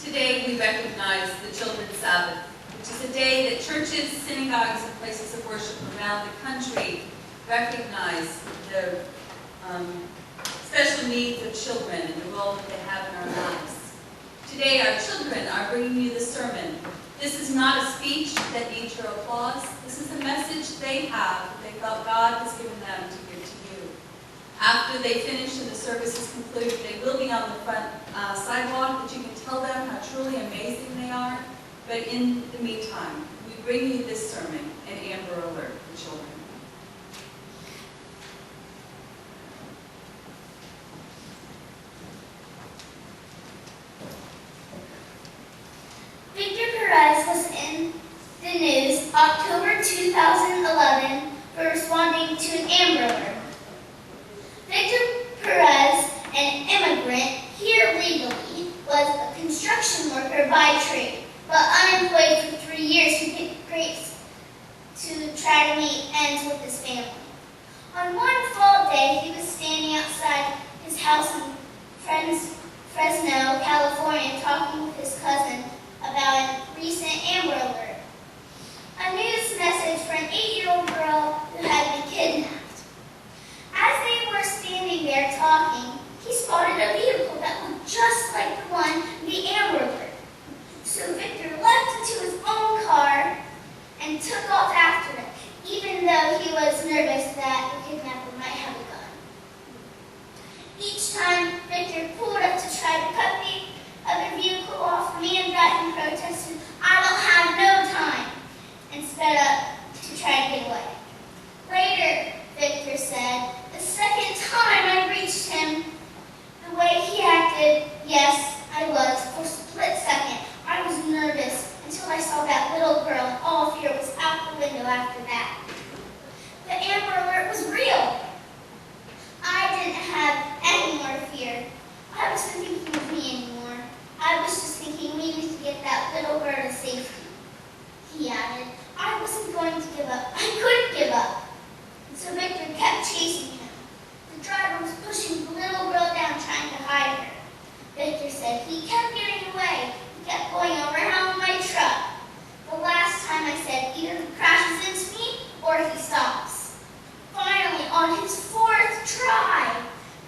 Today we recognize the Children's Sabbath, which is a day that churches, synagogues, and places of worship around the country recognize the special needs of children and the role that they have in our lives. Today our children are bringing you the sermon. This is not a speech that needs your applause. This is a message they have that they felt God has given them to give to you. After they finish and the service is concluded, they will be on the front sidewalk that you can tell them how truly amazing they are. But in the meantime, we bring you this sermon, an Amber Alert for children. Was in the news October 2011 for responding to an Amber Alert. Victor Perez, an immigrant here legally, was a construction worker by trade, but unemployed for 3 years to get grapes to try to meet ends with his family. On one fall day, he was standing outside his house in Fresno, California, talking with his cousin about a recent Amber Alert, a news message for an 8-year-old girl who had been kidnapped. As they were standing there talking, he spotted a vehicle that looked just like the one in the Amber Alert. So Victor leapt into his own car and took off after it, even though he was nervous that the kidnapper might have a gun. Each time Victor pulled up to try to cut the other vehicle off, the man driving protested, "I don't have no time," and sped up to try to get away. Later, Victor said, "The second time I reached him, the way he acted, yes, I was. For a split second, I was nervous until I saw that little girl, and all fear was out the window after that." The Amber Alert was real. I didn't have any more fear. I wasn't thinking of me anymore. I was just thinking we need to get that little girl to safety. He added, "I wasn't going to give up. I couldn't give up." And so Victor kept chasing him. The driver was pushing the little girl down, trying to hide her. Victor said he kept getting away. He kept going around my truck. The last time I said either he crashes into me or he stops. Finally, on his 4th try,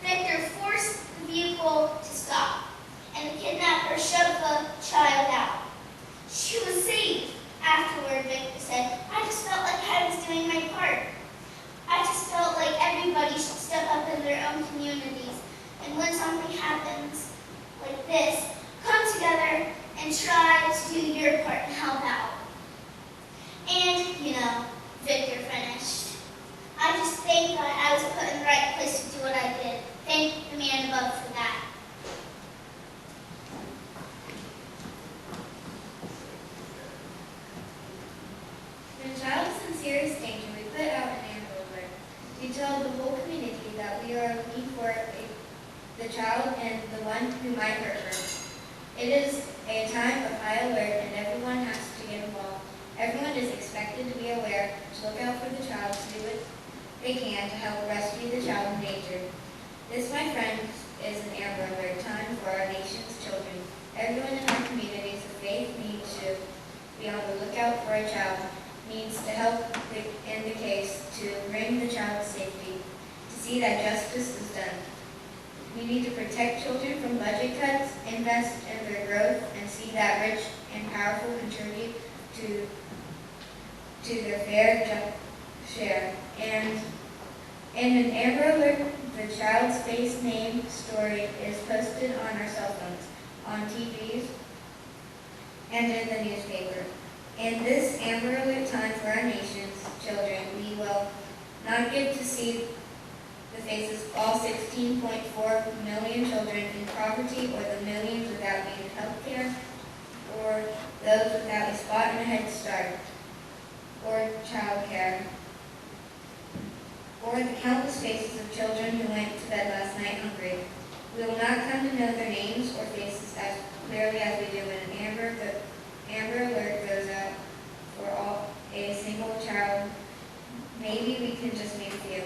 Victor forced the vehicle to stop, and the kidnapper shoved the child out. She was saved. Afterward, Victor said, "I just felt like I was doing my part. I just felt like everybody should step up in their own communities. And when something happens like this, come together and try to do your part and help out." And, Victor finished. "I just thank God I was put in the right place to do what I did. Thank the man above for that." When a child is in serious danger, we put out an Amber Alert to tell the whole community that we are looking for the child and the one who might hurt her. It is a time of high alert and everyone has to get involved. Everyone is expected to be aware, to look out for the child, to do what they can to help rescue the child in danger. This, my friends, is an Amber Alert time for our nation's children. Everyone in our communities of faith needs to be on the lookout for a child, needs to help in the case, to bring the child to safety, to see that justice is done. We need to protect children from budget cuts, invest in their growth, and see that rich and powerful contribute to their fair share. And in an Amber Alert, the child's face, name, story is posted on our cell phones, on TVs, and in the newspaper. In this Amber Alert time for our nation's children, we will not get to see the faces of all 16.4 million children in poverty, or the millions without needed health care, or those without a spot in a Head Start, or child care, or the countless faces of children who went to bed last night hungry. We will not come to know their names or faces as clearly as we do when an Amber Alert goes out for a single child. Maybe we can just meet a few.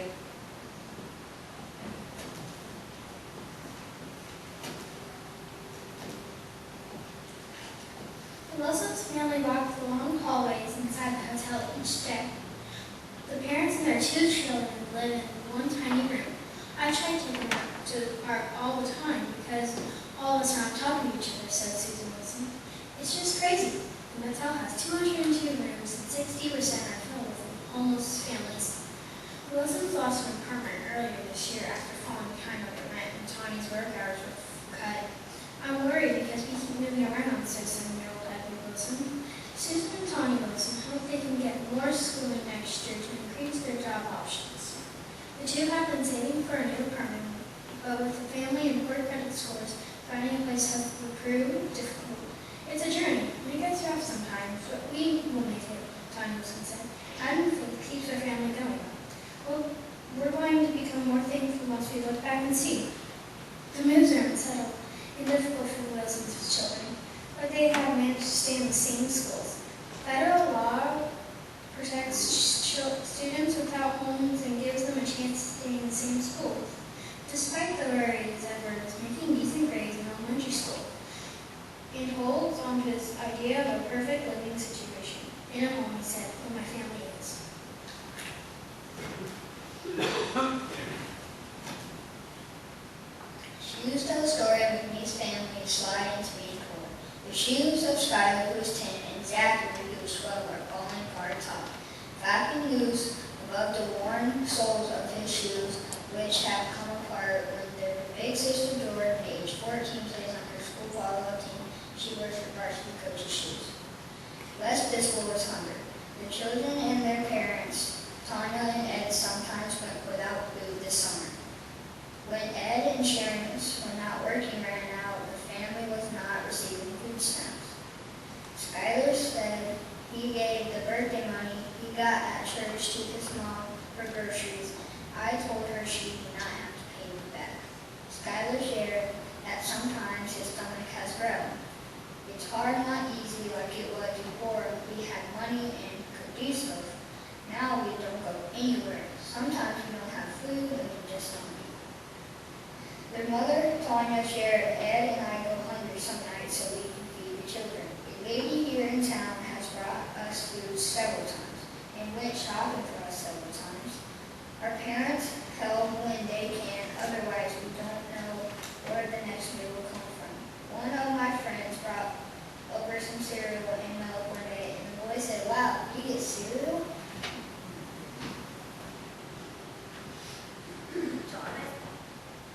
Wilson's family walked the long hallways inside the hotel each day. The parents and their 2 children live in one tiny room. I try to take them out to the park all the time because all of us aren't talking to each other, said Susan Wilson. It's just crazy. The motel has 202 rooms and 60% are filled with homeless families. Wilsons lost an apartment earlier this year after falling behind on their rent and Tawny's work hours were cut. I'm worried because we keep moving around, said 7-year-old Edward Wilson. Susan and Tawny Wilson hope they can get more schooling next year to increase their job options. The 2 have been saving for a new apartment, but with the family and poor credit scores, finding a place has proved difficult. It's a journey. It gets rough sometimes, but we will make it, Tawny Wilson said. Having faith keeps our family going. Well, we're going to become more thankful once we look back and see. The moves are unsettled and difficult for the Wilsons' children, but they have managed to stay in the same schools. Federal law protects students without homes and gives them a chance to stay in the same schools. Despite the worries, Edward is making decent grades in elementary school and holds on to his idea of a perfect living situation. In a home, he said, where my family is. She used to tell the story of McNeese family sliding to being poor. The shoes of Skylar, who was 10, and Zachary, who was 12, are falling apart atop, flapping loose above the worn soles of his shoes, which have come apart when their big sister Jordan, age 14, plays on her school volleyball team. She wears her varsity coach's shoes. Less visible was hunger. The children and their parents, Tanya and Ed, sometimes went without food this summer. When Ed and Sharon's were not working ran out, the family was not receiving food stamps. Skylar said he gave the birthday money he got at church to his mom for groceries. I told her she did not have to pay me back. Skylar shared that sometimes his stomach has grown. It's hard, not easy like it was before we had money and could do stuff. Now we don't go anywhere. Sometimes we don't have food and we just don't eat. Their mother, Tanya, shared, Ed and I go hungry some nights so we can feed the children. A lady here in town has brought us food several times and went shopping for us several times. Our parents help when they can, otherwise we don't know where the next meal will come from. One of my friends brought over some cereal and milk one day, and the boy said, "Wow, you get cereal?"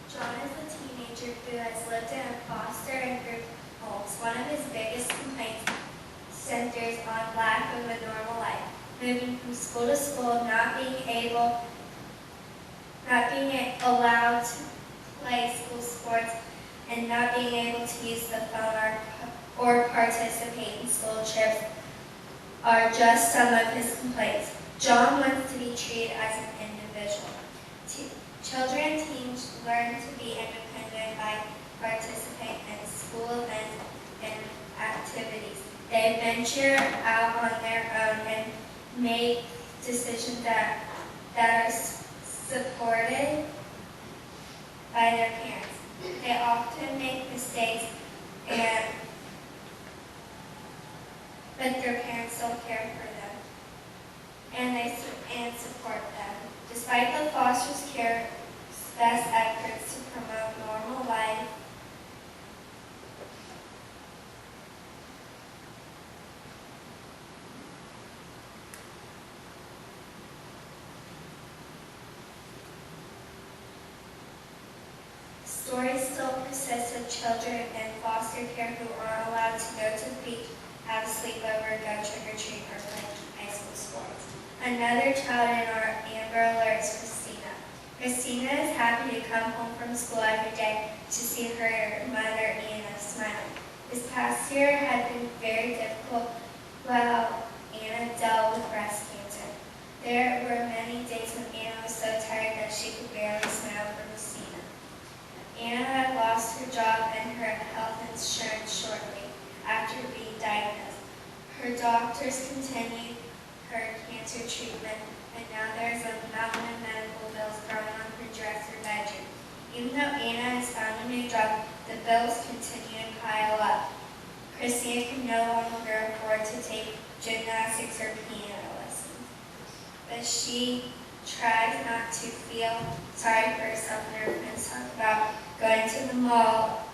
John is a teenager who has lived in a foster and group homes. One of his biggest complaints centers on lack of a normal life, moving from school to school, not being allowed to play school sports, and not being able to use the phone or participate in school trips are just some of his complaints. John wants to be treated as an individual. Children and teens learn to be independent by participating in school events and activities. They venture out on their own and make decisions that are supported by their parents. They often make mistakes, but their parents still care for them and support them. Despite the foster's care's best efforts to promote normal life, stories still persist of children in foster care who aren't allowed to go to the beach, have a sleepover, go trick-or-treat, or play high school sports. Another child in our Amber Alert is Christina. Christina is happy to come home from school every day to see her mother, Anna, smiling. This past year had been very difficult while Anna dealt with breast cancer. There were many days when Anna was so tired that she could barely smile for Christina. Anna had lost her job and her health insurance shortly after being diagnosed. Her doctors continued her cancer treatment, and now there's a mountain of medical bills growing on her dresser bedroom. Even though Anna has found a new job, the bills continue to pile up. Christina could no longer afford to take gymnastics or piano lessons. But she tries not to feel sorry for herself, and her friends talk about going to the mall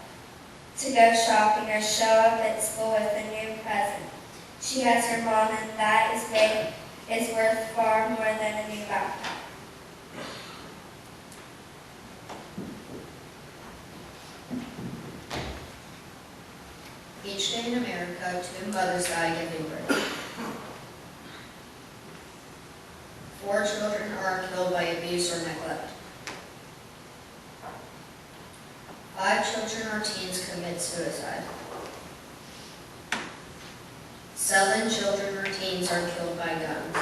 to go shopping or show up at school with a new present. She has her mom, and that is worth far more than a new backpack. Each day in America, 2 mothers die giving birth. 4 children are killed by abuse or neglect. 5 children or teens commit suicide. 7 children or teens are killed by guns.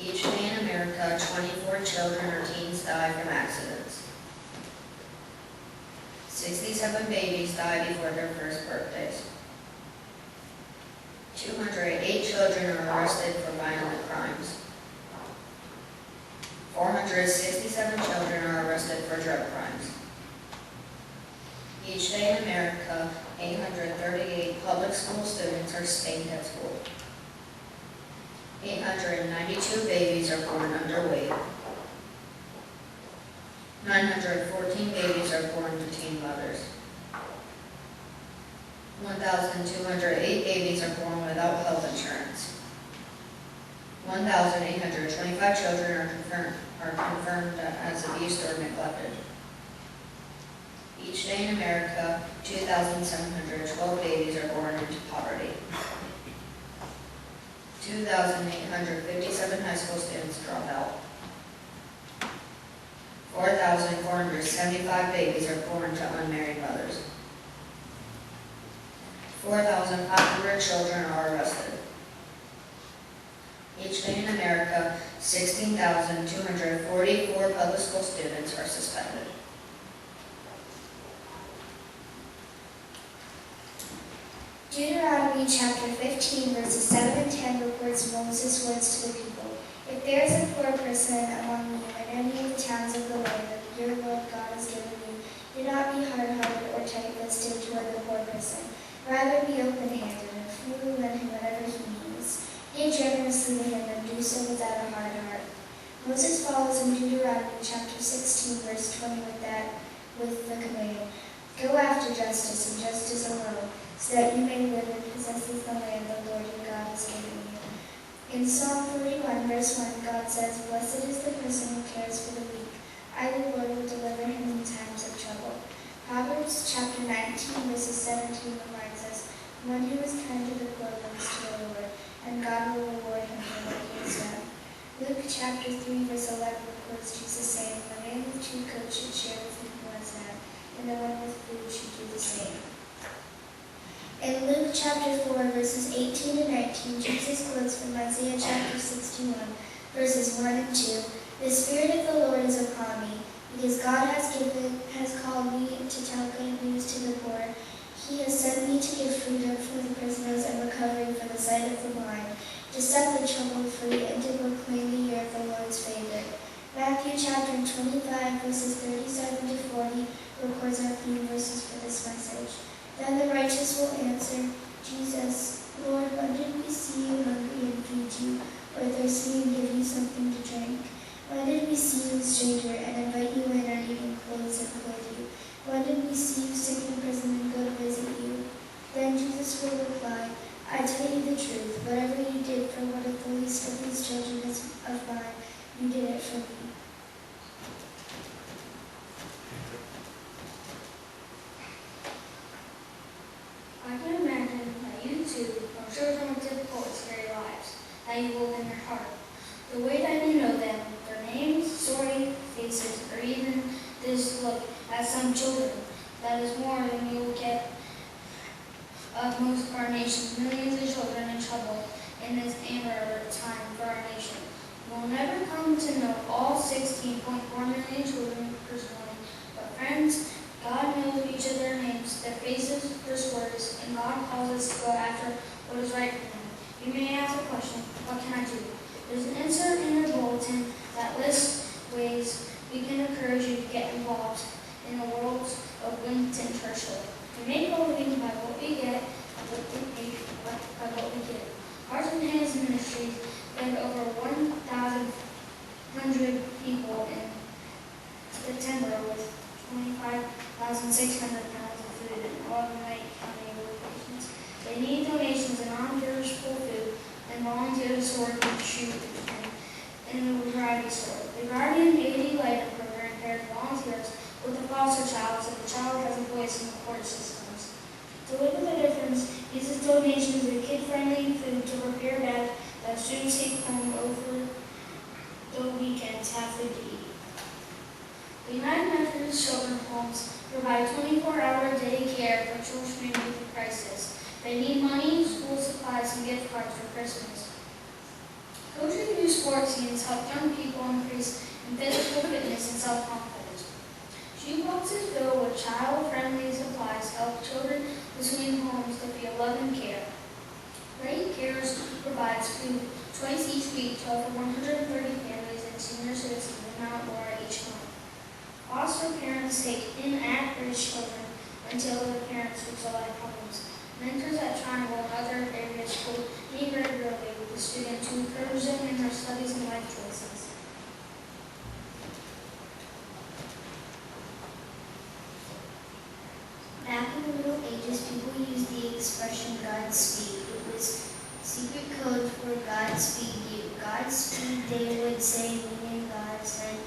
Each day in America, 24 children or teens die from accidents. 67 babies die before their first birthdays. 208 children are arrested for violent crimes. 467 children are arrested for drug crimes. Each day in America, 838 public school students are spanked at school. 892 babies are born underweight. 914 babies are born to teen mothers. 1,208 babies are born without health insurance. 1,825 children are confirmed as abused or neglected. Each day in America, 2,712 babies are born into poverty. 2,857 high school students drop out. 4,475 babies are born to unmarried mothers. 4,500 children are arrested. Each day in America, 16,244 public school students are suspended. Deuteronomy chapter 15, verses 7 and 10 records Moses' words to the people. If there is a poor person among you in any of the towns of the land that your Lord God has given you, do not be hard-hearted or tight-fisted toward the poor person. Rather be open-handed and freely lend him whatever he needs. Give generously to him and do so without a hard heart. Moses follows in Deuteronomy chapter 16, verse 20 with the command, go after justice and justice alone, so that you may live and possess the land the Lord your God has given you. In Psalm 41, verse 1, God says, blessed is the person who cares for the weak. I, the Lord, will deliver him in times of trouble. Proverbs chapter 19, verses 17 reminds us, one who is kind to the poor looks to the Lord, and God will reward him for what he has done. Luke chapter 3, verse 11 records Jesus saying, the man with 2 coats should share with him who has none, and the one with food should do the same. In Luke chapter 4, verses 18 to 19, Jesus quotes from Isaiah chapter 61, verses 1 and 2, the Spirit of the Lord is upon me, because God has called me to tell good news to the poor. He has sent me to give freedom for the prisoners and recovery for the sight of the blind, to set the troubled free, and to proclaim the year of the Lord's favor. Matthew chapter 25, verses 37 to 40 records our theme verses for this message. Then the righteous will answer, Jesus, Lord, when did we see you hungry and feed you, or thirsty and give you something to drink? When did we see you a stranger and invite you in, or needing clothes and clothe you? When did we see you sick in prison and go to visit you? Then Jesus will reply, I tell you the truth, whatever you did for one of the least of these children of mine, you did it for me. I can imagine that you too are children with difficulties in your lives, that you hold in your heart. The way that you know them, their names, story, faces, or even this look at some children, that is more than you will get of most of our nation's millions of children in trouble in this Amber time for our nation. You will never come to know all 16.4 million children personally, but friends, God knows each of their names, their faces, their stories, and God calls us to go after what is right for them. You may ask the question, what can I do? There's an insert in your bulletin that lists ways we can encourage you to get involved in the world of Winston Churchill. You may go 1,600 pounds of food in 11 Lake County locations. They need donations in non-perishable food and volunteers to work in the shoe and in the variety store. The Guardian AD Lighter program pairs volunteers with the foster child so the child has a voice in the court systems. To Live with a Difference uses donations of kid-friendly food to prepare beds that students take home over the weekends have food to eat. The United Methodist Children's Homes provide 24-hour-a-day care for children in youth crisis. They need money, school supplies, and gift cards for Christmas. Coaching youth sports teams help young people increase in physical fitness and self-confidence. Shoeboxes filled with child-friendly supplies help children between homes to feel love and care. Great Cares provides food twice each week to over 130 families and senior citizens in Mount Laura each month. Foster parents take in-at-risk children until their parents resolve problems. Mentors at Triangle and other areas school meet regularly with the student to encourage them in their studies and life choices. Back in the Middle Ages, people used the expression Godspeed. It was secret code for Godspeed you. Godspeed, they would say, meaning God sent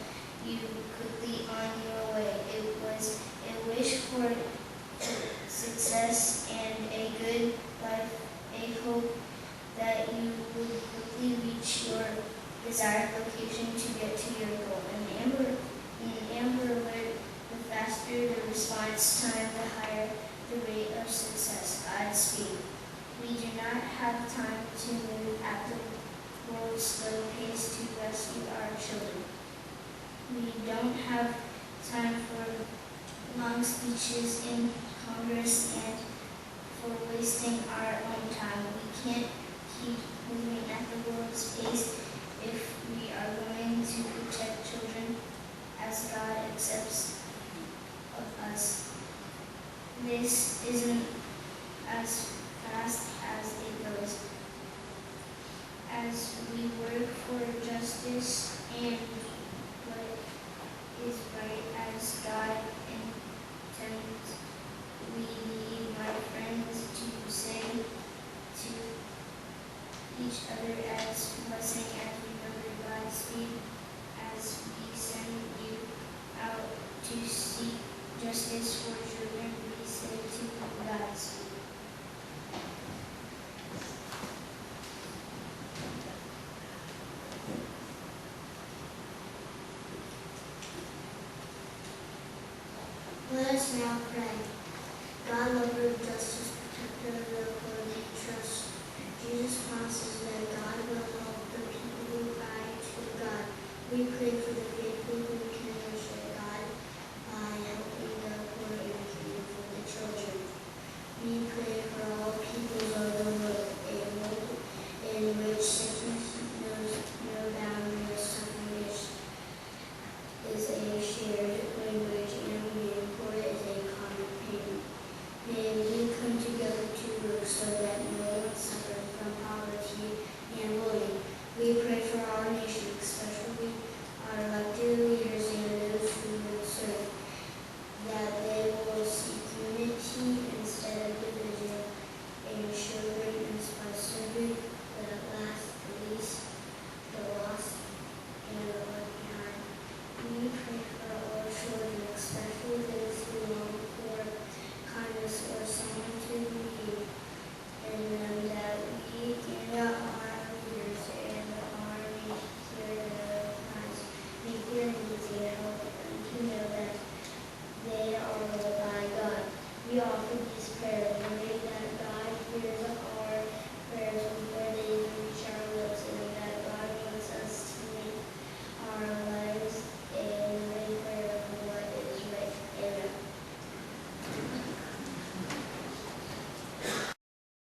you quickly on your way. It was a wish for success and a good life, a hope that you would quickly reach your desired location to get to your goal. An Amber Alert, the faster the response time, the higher the rate of success. Godspeed. We do not have time to move at the world's slow pace to rescue our children. We don't have time for long speeches in Congress and for wasting our own time. We can't keep moving at the world's pace if we are going to protect children as God accepts of us. This isn't as fast as it goes. As we work for justice and what is right as God intends, we need my friends to say to each other as blessing as we remember Godspeed as we send you out to seek justice for children. We say to Godspeed. Let us now pray. God, lover of justice, protector of the poor and trust, Jesus promises that God will help the people who cry to God. We pray for the faithful who